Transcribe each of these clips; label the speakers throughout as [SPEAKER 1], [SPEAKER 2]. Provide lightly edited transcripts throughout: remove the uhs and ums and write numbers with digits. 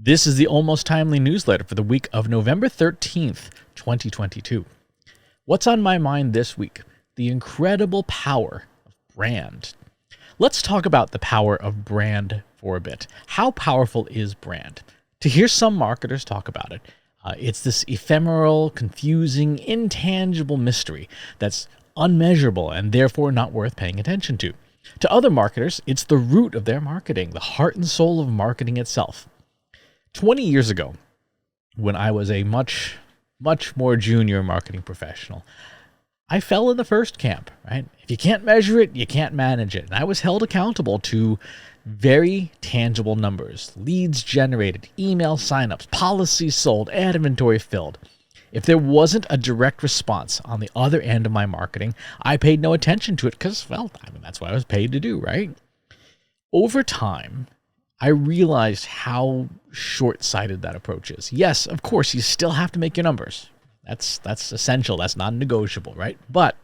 [SPEAKER 1] This is the Almost Timely newsletter for the week of November 13th, 2022. What's on my mind this week? The incredible power of brand. Let's talk about the power of brand for a bit. How powerful is brand? To hear some marketers talk about it, it's this ephemeral, confusing, intangible mystery that's unmeasurable and therefore not worth paying attention to. To other marketers, it's the root of their marketing, the heart and soul of marketing itself. 20 years ago, when I was a much more junior marketing professional, I fell in the first camp, right? If you can't measure it, you can't manage it. And I was held accountable to very tangible numbers: leads generated, email signups, policies sold, ad inventory filled. If there wasn't a direct response on the other end of my marketing, I paid no attention to it because, well, that's what I was paid to do, right? Over time, I realized how short-sighted that approach is. Yes, of course, you still have to make your numbers. That's essential. That's non-negotiable, right? But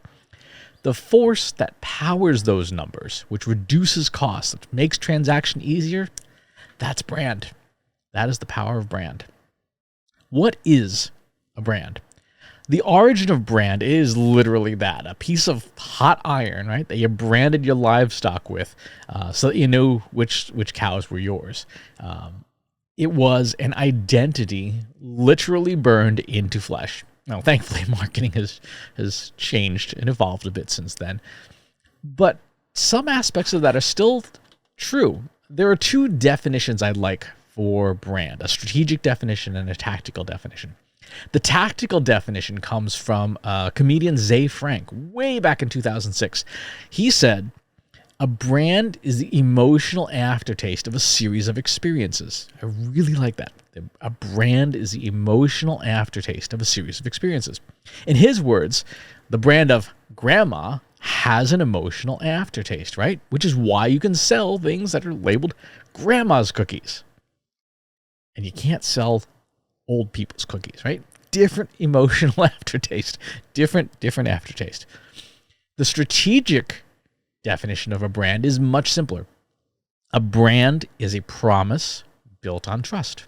[SPEAKER 1] the force that powers those numbers, which reduces costs, that makes transaction easier, that's brand. That is the power of brand. What is a brand? The origin of brand is literally that, a piece of hot iron, right, that you branded your livestock with so that you know which cows were yours. It was an identity literally burned into flesh. Now, thankfully, marketing has changed and evolved a bit since then. But some aspects of that are still true. There are two definitions I like for brand: a strategic definition and a tactical definition. The tactical definition comes from comedian Ze Frank way back in 2006. He said, "A brand is the emotional aftertaste of a series of experiences." I really like that. A brand is the emotional aftertaste of a series of experiences. In his words, the brand of grandma has an emotional aftertaste, right? Which is why you can sell things that are labeled grandma's cookies. And you can't sell old people's cookies, right? Different emotional aftertaste, different aftertaste. The strategic definition of a brand is much simpler. A brand is a promise built on trust.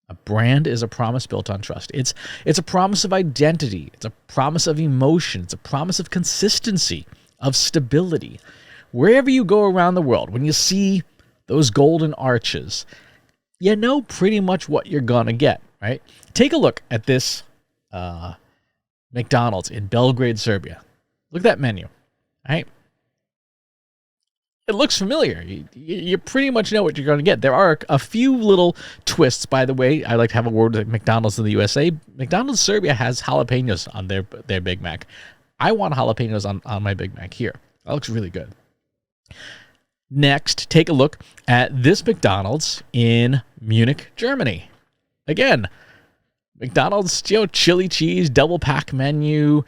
[SPEAKER 1] A brand is a promise built on trust. It's a promise of identity. It's a promise of emotion. It's a promise of consistency, of stability. Wherever you go around the world, when you see those golden arches, you know pretty much what you're gonna get, right? Take a look at this McDonald's in Belgrade, Serbia. Look at that menu, right? It looks familiar. You pretty much know what you're going to get. There are a few little twists, by the way. I like to have a word with McDonald's in the USA. McDonald's Serbia has jalapenos on their Big Mac. I want jalapenos on my Big Mac here. That looks really good. Next, take a look at this McDonald's in Munich, Germany. Again, McDonald's, chili cheese, double pack menu.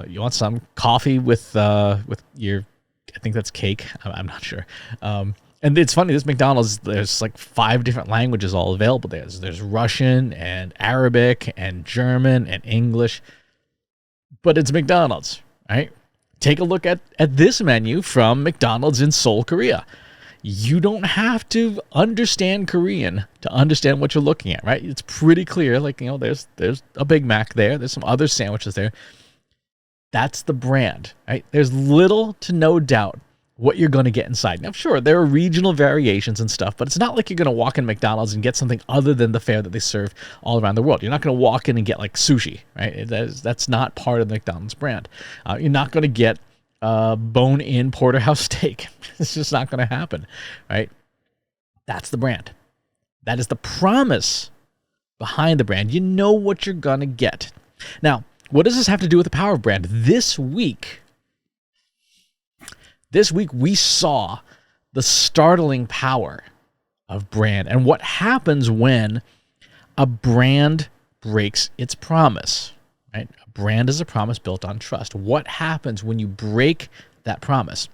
[SPEAKER 1] You want some coffee with your, I think that's cake. I'm not sure. And it's funny, this McDonald's, there's like 5 different languages all available there. There's Russian and Arabic and German and English. But it's McDonald's, right? Take a look at this menu from McDonald's in Seoul, Korea. You don't have to understand Korean to understand what you're looking at, right? It's pretty clear. Like, there's a Big Mac there. There's some other sandwiches there. That's the brand, right? There's little to no doubt what you're going to get inside. Now, sure, there are regional variations and stuff, but it's not like you're going to walk in McDonald's and get something other than the fare that they serve all around the world. You're not going to walk in and get like sushi, right? That's not part of the McDonald's brand. You're not going to get bone-in porterhouse steak. It's just not going to happen, right? That's the brand. That is the promise behind the brand. You know what you're going to get. Now, what does this have to do with the power of brand? This week we saw the startling power of brand and what happens when a brand breaks its promise, right? A brand is a promise built on trust. What happens when you break that promise?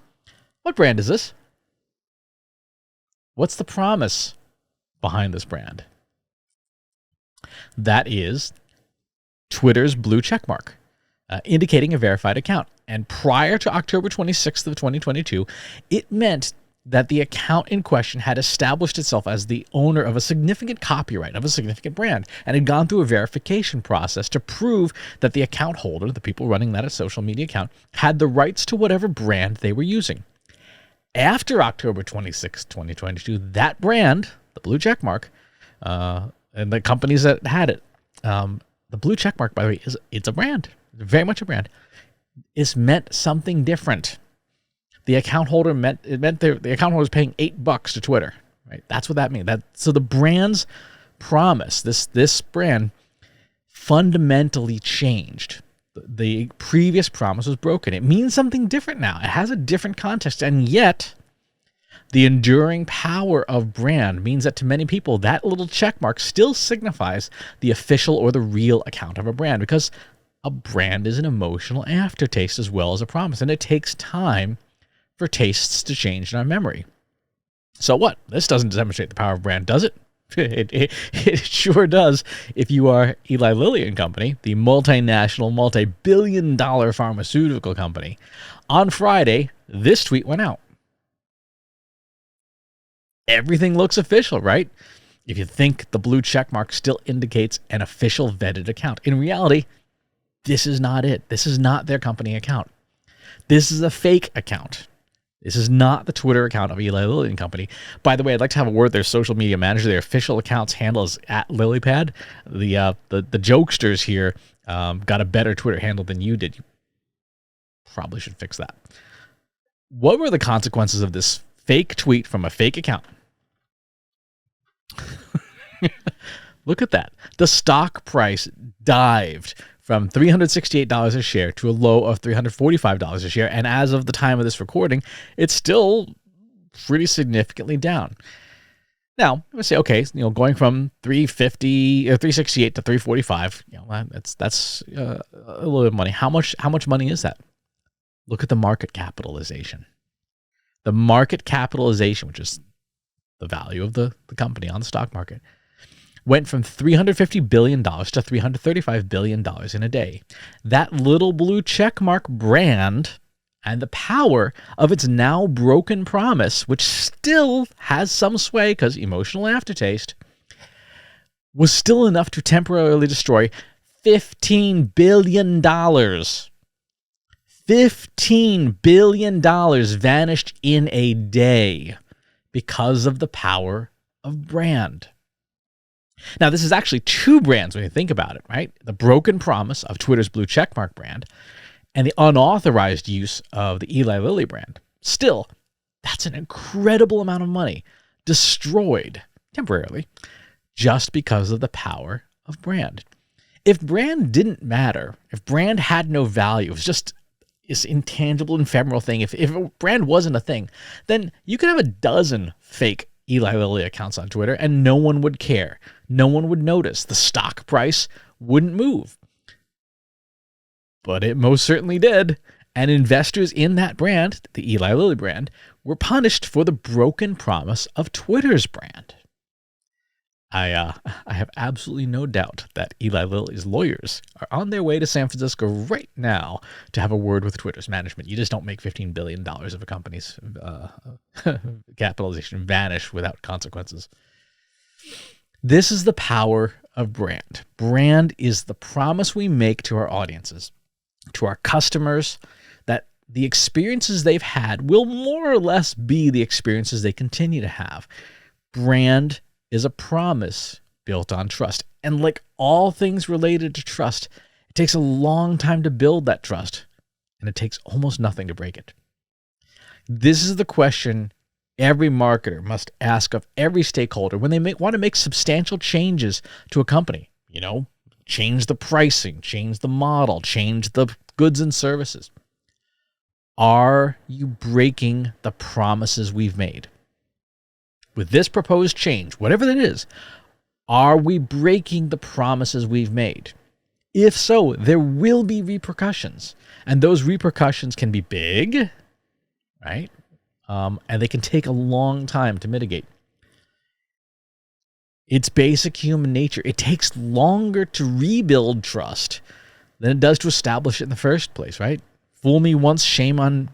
[SPEAKER 1] What brand is this? What's the promise behind this brand? That is Twitter's blue check mark, indicating a verified account. And prior to October 26th of 2022, it meant that the account in question had established itself as the owner of a significant copyright of a significant brand and had gone through a verification process to prove that the account holder, the people running that social media account, had the rights to whatever brand they were using. After October 26, 2022, that brand, the blue checkmark, and the companies that had it, the blue checkmark, by the way, it's a brand, very much a brand. It's meant something different. The account holder the account holder was paying $8 to Twitter, right? That's what that means. So the brand's promise, this brand, fundamentally changed. The previous promise was broken. It means something different now. It has a different context, and yet the enduring power of brand means that to many people, that little check mark still signifies the official or the real account of a brand, because a brand is an emotional aftertaste as well as a promise, and it takes time for tastes to change in our memory. So what? This doesn't demonstrate the power of brand, does it? It sure does. If you are Eli Lilly and Company, the multinational, multi-billion-dollar pharmaceutical company, on Friday, this tweet went out. Everything looks official, right? If you think the blue checkmark still indicates an official vetted account. In reality, this is not it. This is not their company account. This is a fake account. This is not the Twitter account of Eli Lilly and Company. By the way, I'd like to have a word with their social media manager. Their official account's handle is @LilyPad. The jokesters here got a better Twitter handle than you did. You probably should fix that. What were the consequences of this fake tweet from a fake account? Look at that. The stock price dived from $368 a share to a low of $345 a share. And as of the time of this recording, it's still pretty significantly down. Now, let's say, okay, going from 350 or 368 to 345, that's a little bit of money. How much money is that? Look at the market capitalization. The market capitalization, which is the value of the company on the stock market, went from $350 billion to $335 billion in a day. That little blue checkmark brand and the power of its now broken promise, which still has some sway because emotional aftertaste, was still enough to temporarily destroy $15 billion. $15 billion vanished in a day because of the power of brand. Now, this is actually two brands when you think about it, right? The broken promise of Twitter's blue checkmark brand and the unauthorized use of the Eli Lilly brand. Still, that's an incredible amount of money destroyed temporarily just because of the power of brand. If brand didn't matter, if brand had no value, it was just this intangible, ephemeral thing, if a brand wasn't a thing, then you could have a dozen fake Eli Lilly accounts on Twitter and no one would care. No one would notice. The stock price wouldn't move. But it most certainly did. And investors in that brand, the Eli Lilly brand, were punished for the broken promise of Twitter's brand. I have absolutely no doubt that Eli Lilly's lawyers are on their way to San Francisco right now to have a word with Twitter's management. You just don't make $15 billion of a company's capitalization vanish without consequences. This is the power of brand. Brand is the promise we make to our audiences, to our customers, that the experiences they've had will more or less be the experiences they continue to have. Brand is a promise built on trust. And like all things related to trust, it takes a long time to build that trust, and it takes almost nothing to break it. This is the question every marketer must ask of every stakeholder when they want to make substantial changes to a company. Change the pricing, change the model, change the goods and services. Are you breaking the promises we've made? With this proposed change, whatever that is, are we breaking the promises we've made? If so, there will be repercussions. And those repercussions can be big, right? And they can take a long time to mitigate. It's basic human nature. It takes longer to rebuild trust than it does to establish it in the first place, right? Fool me once, shame on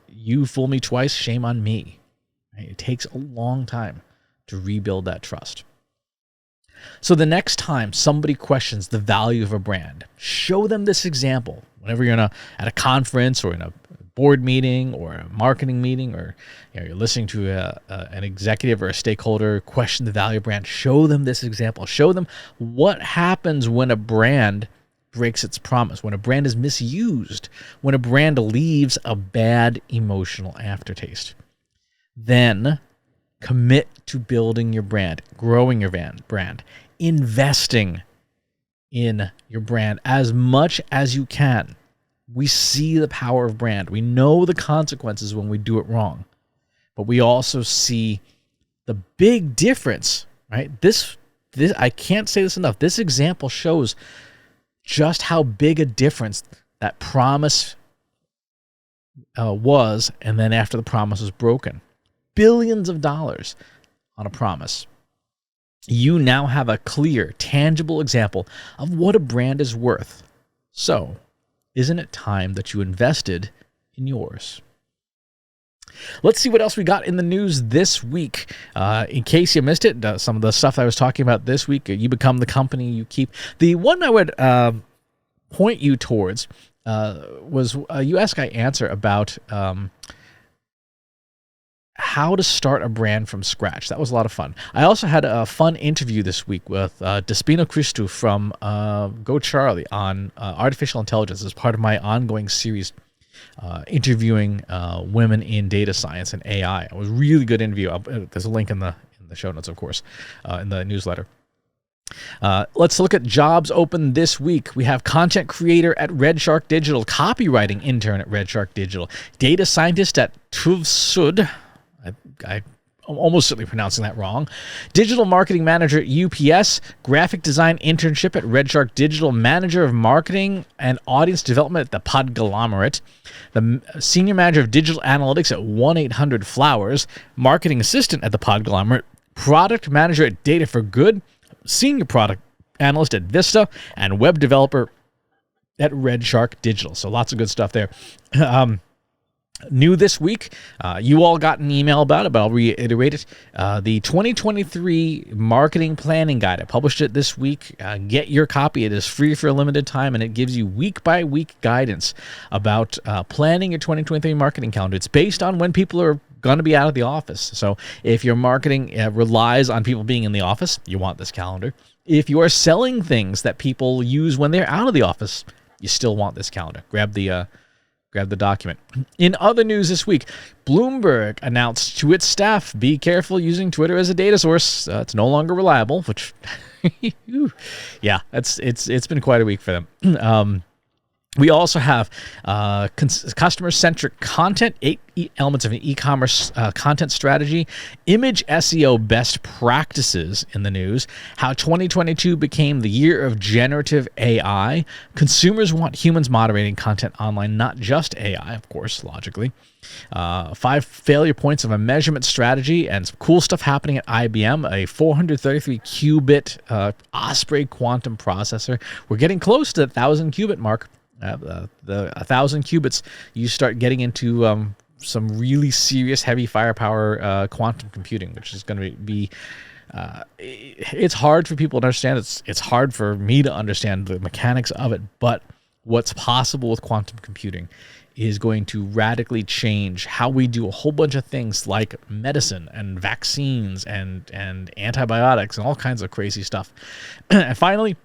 [SPEAKER 1] you. Fool me twice, shame on me. Right? It takes a long time to rebuild that trust. So the next time somebody questions the value of a brand, show them this example. Whenever you're at a conference or in a board meeting or a marketing meeting, or you're listening to an executive or a stakeholder question the value of brand, show them this example. Show them what happens when a brand breaks its promise, when a brand is misused, when a brand leaves a bad emotional aftertaste. Then commit to building your brand, growing your brand, investing in your brand as much as you can. We see the power of brand. We know the consequences when we do it wrong, but we also see the big difference, right? This I can't say this enough. This example shows just how big a difference that promise was, and then after the promise was broken. Billions of dollars on a promise. You now have a clear, tangible example of what a brand is worth. So, isn't it time that you invested in yours? Let's see what else we got in the news this week. In case you missed it, some of the stuff I was talking about this week, you become the company you keep. The one I would point you towards was You Ask, I Answer about how to start a brand from scratch. That was a lot of fun. I also had a fun interview this week with Despina Christou from Go Charlie on artificial intelligence as part of my ongoing series interviewing women in data science and AI. It was a really good interview. There's a link in the show notes, of course, in the newsletter. Let's look at jobs open this week. We have content creator at RedShark Digital, copywriting intern at RedShark Digital, data scientist at Tuvsud. I'm almost certainly pronouncing that wrong. Digital marketing manager at UPS, graphic design internship at RedShark Digital, manager of marketing and audience development at the Podglomerate, the senior manager of digital analytics at 1-800-Flowers, marketing assistant at the Podglomerate, product manager at Data for Good, senior product analyst at Vista, and web developer at RedShark Digital. So lots of good stuff there. New this week, you all got an email about it, but I'll reiterate it. The 2023 Marketing Planning Guide. I published it this week. Get your copy. It is free for a limited time, and it gives you week-by-week guidance about planning your 2023 marketing calendar. It's based on when people are going to be out of the office. So if your marketing relies on people being in the office, you want this calendar. If you are selling things that people use when they're out of the office, you still want this calendar. Grab the document. In other news this week, Bloomberg announced to its staff, be careful using Twitter as a data source. It's no longer reliable, which, yeah, it's been quite a week for them. We also have customer-centric content, 8 elements of an e-commerce content strategy, image SEO best practices in the news, how 2022 became the year of generative AI. Consumers want humans moderating content online, not just AI, of course, logically. 5 failure points of a measurement strategy, and some cool stuff happening at IBM, a 433-qubit Osprey quantum processor. We're getting close to the 1,000-qubit mark. The 1,000 qubits, you start getting into some really serious heavy firepower quantum computing, which is going to be it's hard for people to understand. It's hard for me to understand the mechanics of it, but what's possible with quantum computing is going to radically change how we do a whole bunch of things like medicine and vaccines and antibiotics and all kinds of crazy stuff. And finally,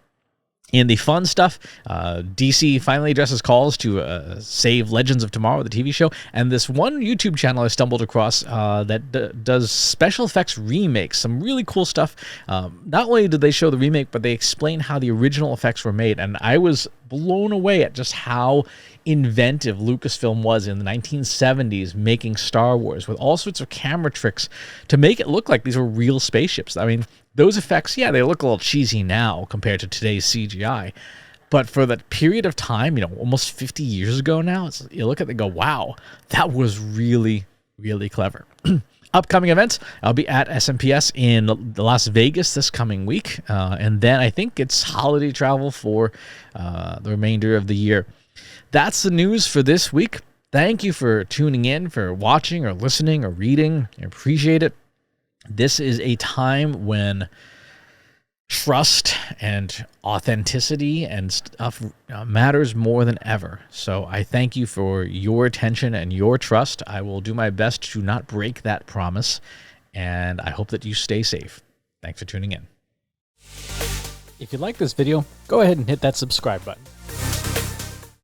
[SPEAKER 1] in the fun stuff, DC finally addresses calls to save Legends of Tomorrow, the TV show, and this one YouTube channel I stumbled across that does special effects remakes, some really cool stuff. Not only did they show the remake, but they explain how the original effects were made, and I was blown away at just how inventive Lucasfilm was in the 1970s making Star Wars with all sorts of camera tricks to make it look like these were real spaceships. I mean, those effects, yeah, they look a little cheesy now compared to today's CGI, but for that period of time, almost 50 years ago now, you look at it and go, wow, that was really, really clever. Upcoming events, I'll be at SMPS in Las Vegas this coming week, and then I think it's holiday travel for the remainder of the year. That's the news for this week. Thank you for tuning in, for watching or listening or reading. I appreciate it. This is a time when trust and authenticity and stuff matters more than ever. So I thank you for your attention and your trust. I will do my best to not break that promise, and I hope that you stay safe. Thanks for tuning in. If you like this video, go ahead and hit that subscribe button.